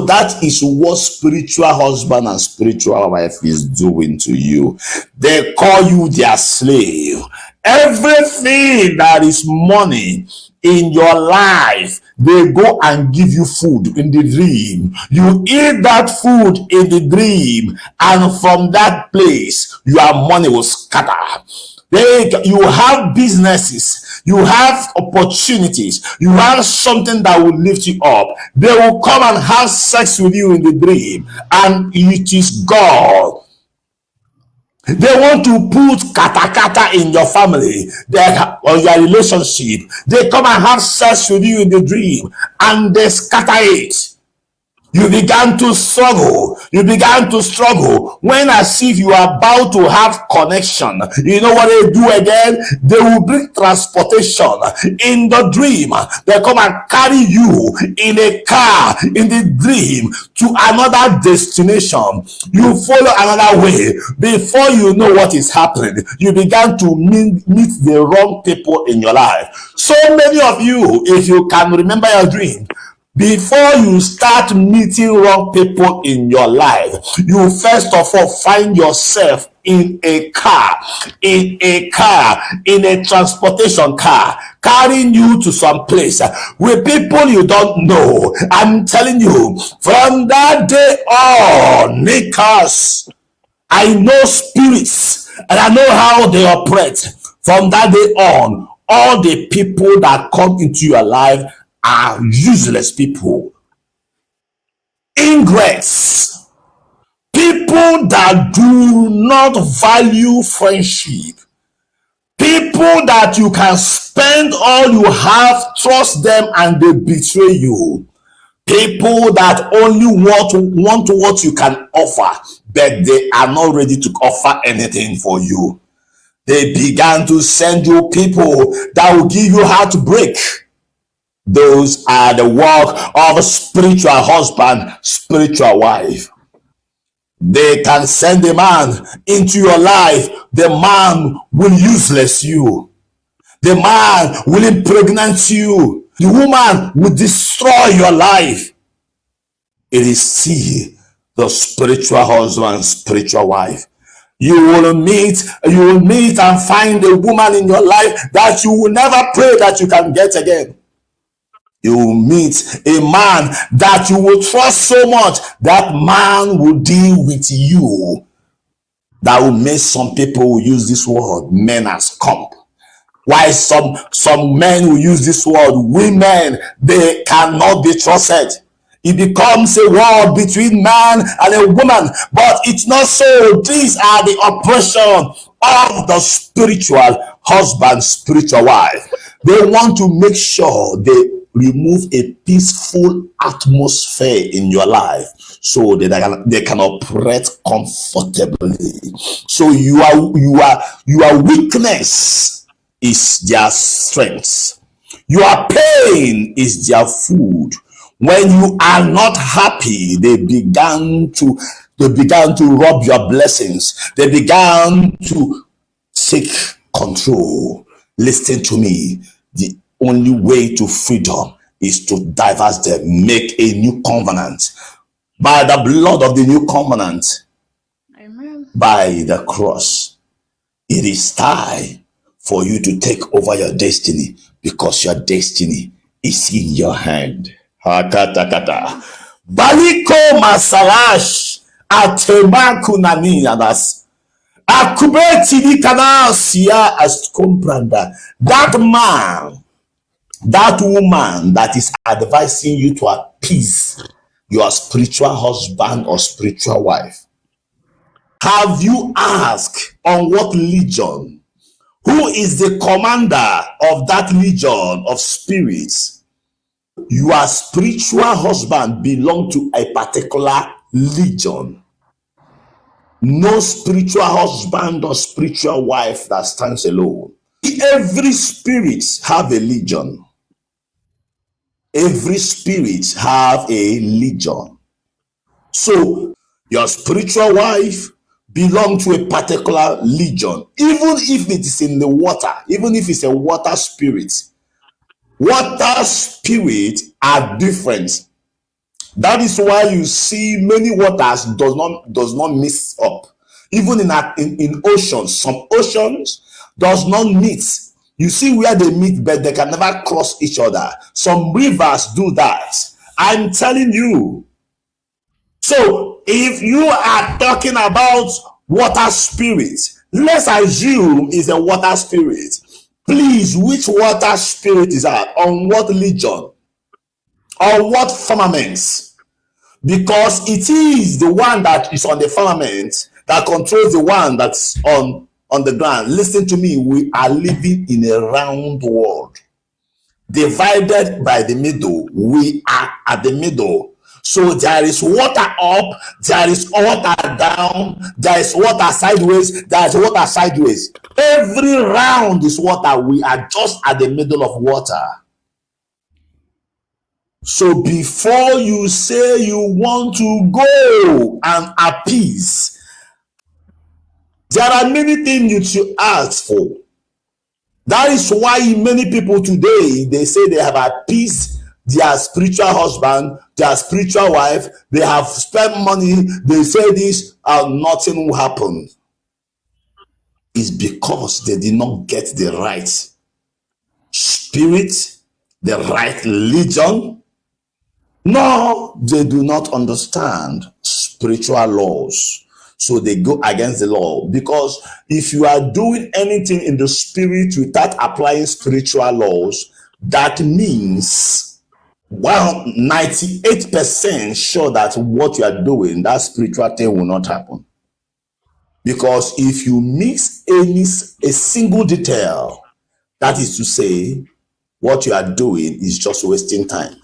that is what spiritual husband and spiritual wife is doing to you. They call you their slave. Everything that is money in your life, they go and give you food in the dream. You eat that food in the dream, and from that place, your money will scatter. You have businesses, you have opportunities, you have something that will lift you up. They will come and have sex with you in the dream, and it is God. They want to put kata in your family, or your relationship. They come and have sex with you in the dream, and they scatter it. You began to struggle. You began to struggle. When as if you are about to have connection, you know what they do again? They will bring transportation in the dream. They come and carry you in a car in the dream to another destination. You follow another way. Before you know what is happening, you began to meet the wrong people in your life. So many of you, if you can remember your dream, before you start meeting wrong people in your life, you first of all find yourself in a transportation car, carrying you to some place with people you don't know. I'm telling you, from that day on, Nikas, I know spirits and I know how they operate. From that day on, all the people that come into your life are useless people, ingrates, people that do not value friendship, people that you can spend all you have, trust them, and they betray you, people that only want what you can offer, but they are not ready to offer anything for you. They began to send you people that will give you heartbreak. Those are the work of a spiritual husband, spiritual wife. They can send a man into your life. The man will useless you. The man will impregnate you. The woman will destroy your life. It is still the spiritual husband, spiritual wife. You will meet and find a woman in your life that you will never pray that you can get again. You will meet a man that you will trust so much, that man will deal with you. That will make some people who use this word men as scum. Why some men will use this word women, they cannot be trusted. It becomes a war between man and a woman, but it's not so. These are the oppression of the spiritual husband, spiritual wife. They want to make sure they remove a peaceful atmosphere in your life so that they can operate comfortably. So your weakness is their strength. Your pain is their food. When you are not happy, they began to rob your blessings. They began to take control. Listen to me. The only way to freedom is to divorce them, make a new covenant by the blood of the new covenant. Amen. By the cross. It is time for you to take over your destiny, because your destiny is in your hand. Hakata. Baliko masalash atemaku naniadas. Akubeti nikanasia as compranda. That man, that woman that is advising you to appease your spiritual husband or spiritual wife, have you asked on what legion? Who is the commander of that legion of spirits? Your spiritual husband belongs to a particular legion. No spiritual husband or spiritual wife that stands alone. Every spirit have a legion. Every spirit have a legion. So your spiritual wife belongs to a particular legion, even if it is in the water, even if it's a water spirit. Water spirits are different That is why you see many waters does not mix up. Even in oceans, some oceans does not meet. You see where they meet, but they can never cross each other. Some rivers do that. I'm telling you. So if you are talking about water spirit, let's assume it's a water spirit. Please, which water spirit is that? On what legion? On what firmaments? Because it is the one that is on the firmament that controls the one that's on the ground. Listen to me, we are living in a round world, divided by the middle. We are at the middle. So there is water up, there is water down, there is water sideways, there is water sideways. Every round is water. We are just at the middle of water. So before you say you want to go and appease, there are many things you should ask for. That is why many people today, they say they have appeased their spiritual husband, their spiritual wife, they have spent money, they say this and nothing will happen. It's because they did not get the right spirit, the right religion. No, they do not understand spiritual laws. So they go against the law. Because if you are doing anything in the spirit without applying spiritual laws, that means, well, 98% sure that what you are doing, that spiritual thing will not happen. Because if you miss a single detail, that is to say, what you are doing is just wasting time.